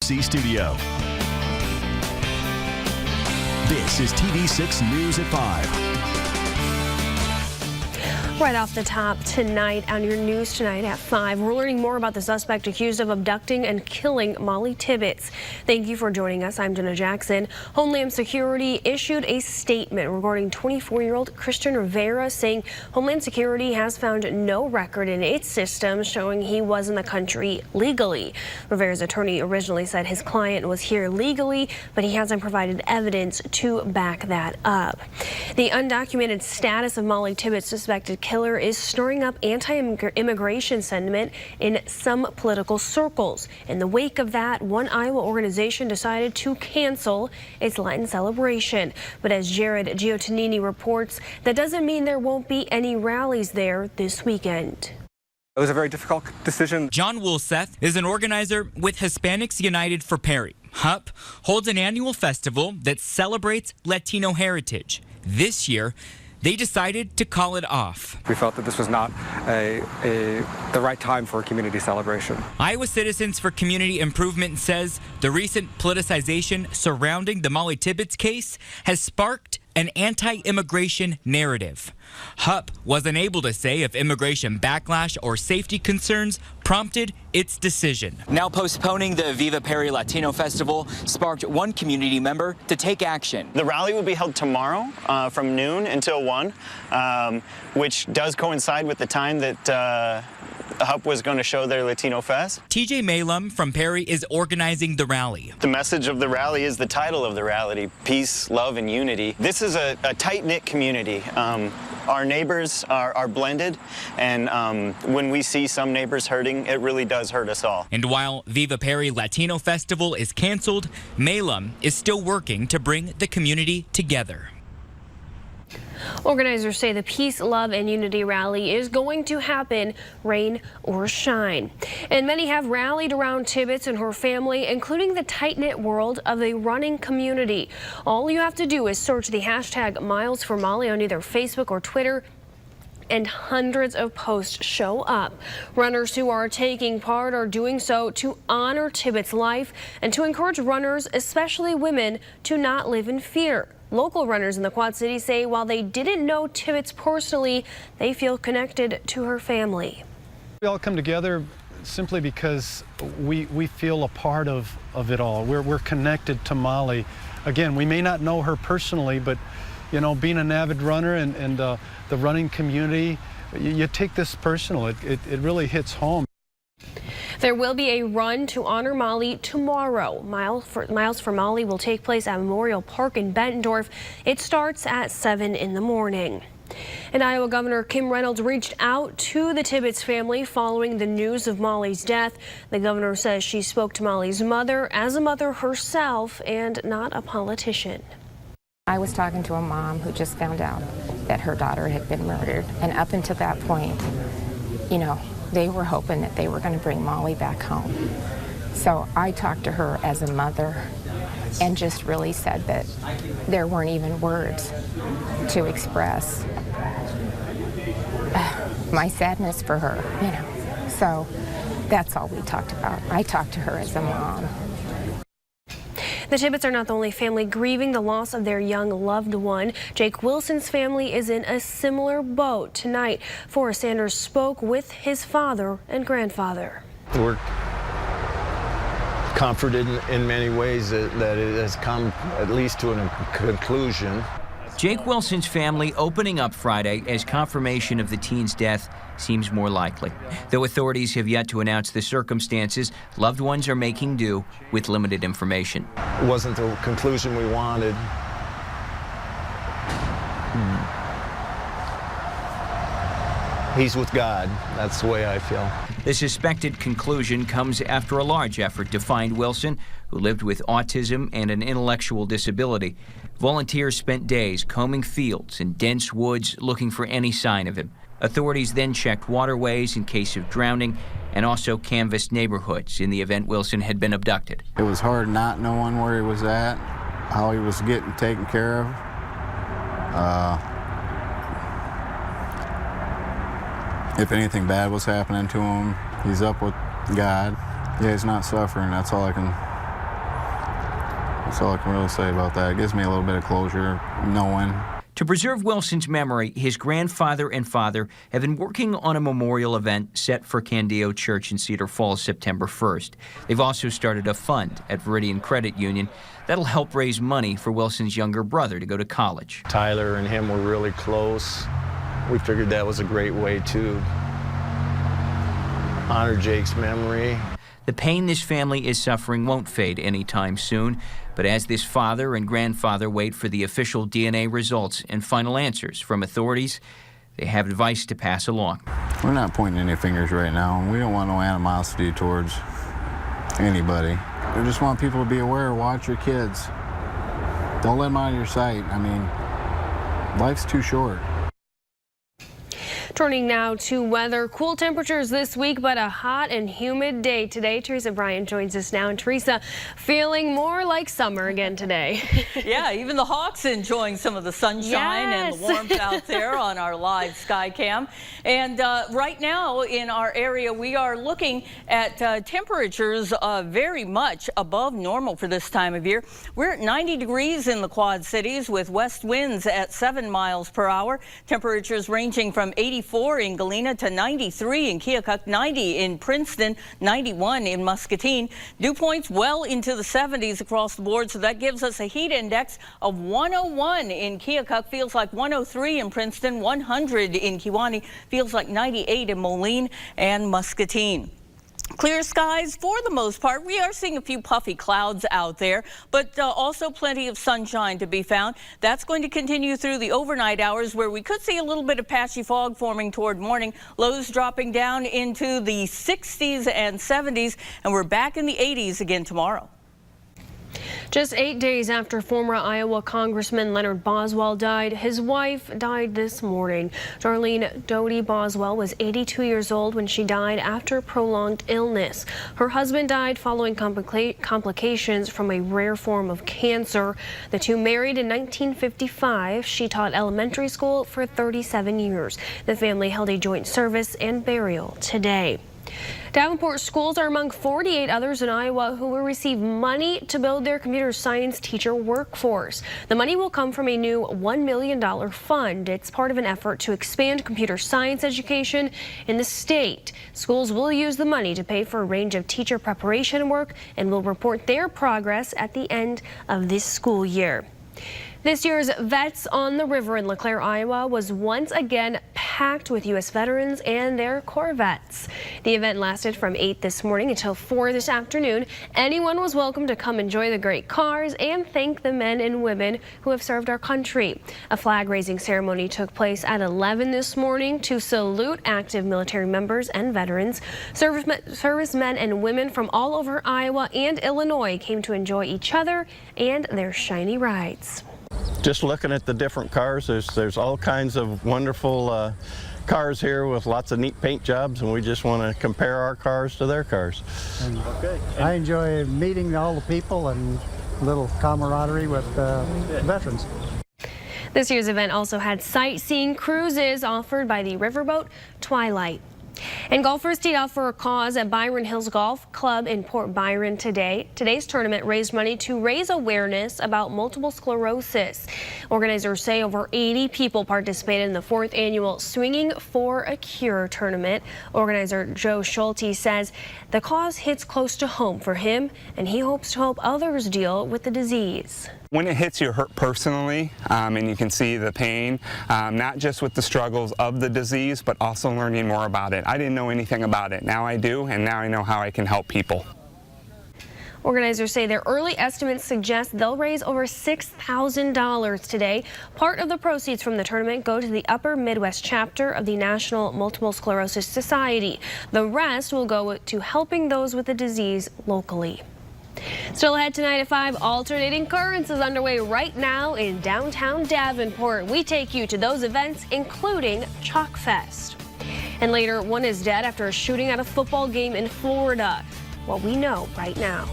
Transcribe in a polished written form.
KFC studio. This is TV6 News at 5. Right off the top tonight, on your news tonight at 5, we're learning more about the suspect accused of abducting and killing Molly Tibbetts. Thank you for joining us. I'm Jenna Jackson. Homeland Security issued a statement regarding 24-year-old Christian Rivera, saying Homeland Security has found no record in its system showing he was in the country legally. Rivera's attorney originally said his client was here legally, but he hasn't provided evidence to back that up. The undocumented status of Molly Tibbetts' suspected killer is stirring up anti-immigration sentiment in some political circles. In the wake of that, one Iowa organization decided to cancel its Lenten celebration. But as Jared Giotonini reports, that doesn't mean there won't be any rallies there this weekend. It was a very difficult decision. John Woolseth is an organizer with Hispanics United for Perry. HUP holds an annual festival that celebrates Latino heritage. This year, they decided to call it off. We felt that this was not the right time for a community celebration. Iowa Citizens for Community Improvement says the recent politicization surrounding the Molly Tibbetts case has sparked an anti-immigration narrative. HUP wasn't able to say if immigration backlash or safety concerns prompted its decision. Now postponing the Viva Perry Latino Festival sparked one community member to take action. The rally will be held tomorrow from noon until 1, which does coincide with the time that HUP was going to show their Latino Fest. TJ Malum from Perry is organizing the rally. The message of the rally is the title of the rally: peace, love, and unity. This is a tight-knit community. Our neighbors are blended, and when we see some neighbors hurting, it really does hurt us all. And while Viva Perry Latino Festival is canceled, Malum is still working to bring the community together. Organizers say the Peace, Love, and Unity rally is going to happen, rain or shine. And many have rallied around Tibbetts and her family, including the tight-knit world of the running community. All you have to do is search the hashtag Miles for Molly on either Facebook or Twitter, and hundreds of posts show up. Runners who are taking part are doing so to honor Tibbetts' life and to encourage runners, especially women, to not live in fear. Local runners in the Quad Cities say while they didn't know Tibbetts personally, they feel connected to her family. We all come together simply because we feel a part of it all. We're connected to Molly. Again, we may not know her personally, but you know, being an avid runner and the running community, you take this personal. It really hits home. There will be a run to honor Molly tomorrow. Miles for Molly will take place at Memorial Park in Bettendorf. It starts at 7 in the morning. And Iowa Governor Kim Reynolds reached out to the Tibbetts family following the news of Molly's death. The governor says she spoke to Molly's mother as a mother herself and not a politician. I was talking to a mom who just found out that her daughter had been murdered. And up until that point, you know, they were hoping that they were going to bring Molly back home. So I talked to her as a mother and just really said that there weren't even words to express my sadness for her, you know. So that's all we talked about. I talked to her as a mom. The Tibbetts are not the only family grieving the loss of their young loved one. Jake Wilson's family is in a similar boat. Tonight, Forrest Sanders spoke with his father and grandfather. We're comforted in many ways that it has come at least to a conclusion. Jake Wilson's family opening up Friday as confirmation of the teen's death seems more likely. Though authorities have yet to announce the circumstances, loved ones are making do with limited information. It wasn't the conclusion we wanted. He's with God. That's the way I feel. The suspected conclusion comes after a large effort to find Wilson, who lived with autism and an intellectual disability. Volunteers spent days combing fields and dense woods looking for any sign of him. Authorities then checked waterways in case of drowning and also canvassed neighborhoods in the event Wilson had been abducted. It was hard not knowing where he was at, how he was getting taken care of. If anything bad was happening to him, he's up with God. Yeah, he's not suffering. That's all I can That's all I can really say about that. It gives me a little bit of closure knowing. To preserve Wilson's memory, his grandfather and father have been working on a memorial event set for Candio Church in Cedar Falls September 1st. They've also started a fund at Veridian Credit Union that'll help raise money for Wilson's younger brother to go to college. Tyler and him were really close. We figured that was a great way to honor Jake's memory. The pain this family is suffering won't fade anytime soon, but as this father and grandfather wait for the official DNA results and final answers from authorities, they have advice to pass along. We're not pointing any fingers right now. We don't want no animosity towards anybody. We just want people to be aware, watch your kids. Don't let them out of your sight. I mean, life's too short. Turning now to weather. Cool temperatures this week, but a hot and humid day today. Teresa Bryant joins us now. And Teresa, feeling more like summer again today. Yeah, even the Hawks enjoying some of the sunshine and the warmth out there on our live sky cam. And right now in our area, we are looking at temperatures very much above normal for this time of year. We're at 90 degrees in the Quad Cities with west winds at 7 miles per hour. Temperatures ranging from 84 in Galena to 93 in Keokuk, 90 in Princeton, 91 in Muscatine. Dew points well into the 70s across the board, so that gives us a heat index of 101 in Keokuk, feels like 103 in Princeton, 100 in Kewaunee, feels like 98 in Moline and Muscatine. Clear skies for the most part. We are seeing a few puffy clouds out there, but also plenty of sunshine to be found. That's going to continue through the overnight hours where we could see a little bit of patchy fog forming toward morning. Lows dropping down into the 60s and 70s, and we're back in the 80s again tomorrow. Just 8 days after former Iowa Congressman Leonard Boswell died, his wife died this morning. Darlene Doty Boswell was 82 years old when she died after prolonged illness. Her husband died following complications from a rare form of cancer. The two married in 1955. She taught elementary school for 37 years. The family held a joint service and burial today. Davenport schools are among 48 others in Iowa who will receive money to build their computer science teacher workforce. The money will come from a new $1 million fund. It's part of an effort to expand computer science education in the state. Schools will use the money to pay for a range of teacher preparation work and will report their progress at the end of this school year. This year's Vets on the River in LeClaire, Iowa was once again packed with U.S. veterans and their Corvettes. The event lasted from 8 this morning until 4 this afternoon. Anyone was welcome to come enjoy the great cars and thank the men and women who have served our country. A flag-raising ceremony took place at 11 this morning to salute active military members and veterans. Servicemen and women from all over Iowa and Illinois came to enjoy each other and their shiny rides. Just looking at the different cars, there's all kinds of wonderful cars here with lots of neat paint jobs, and we just want to compare our cars to their cars. Okay. I enjoy meeting all the people and a little camaraderie with veterans. This year's event also had sightseeing cruises offered by the riverboat Twilight. And golfers teed off for a cause at Byron Hills Golf Club in Port Byron today. Today's tournament raised money to raise awareness about multiple sclerosis. Organizers say over 80 people participated in the 4th annual Swinging for a Cure tournament. Organizer Joe Schulte says the cause hits close to home for him, and he hopes to help others deal with the disease. When it hits you hurt personally, and you can see the pain, not just with the struggles of the disease, but also learning more about it. I didn't know anything about it. Now I do, and now I know how I can help people. Organizers say their early estimates suggest they'll raise over $6,000 today. Part of the proceeds from the tournament go to the Upper Midwest chapter of the National Multiple Sclerosis Society. The rest will go to helping those with the disease locally. Still ahead tonight at 5, Alternating Currents is underway right now in downtown Davenport. We take you to those events, including Chalk Fest. And later, one is dead after a shooting at a football game in Florida. What we know right now.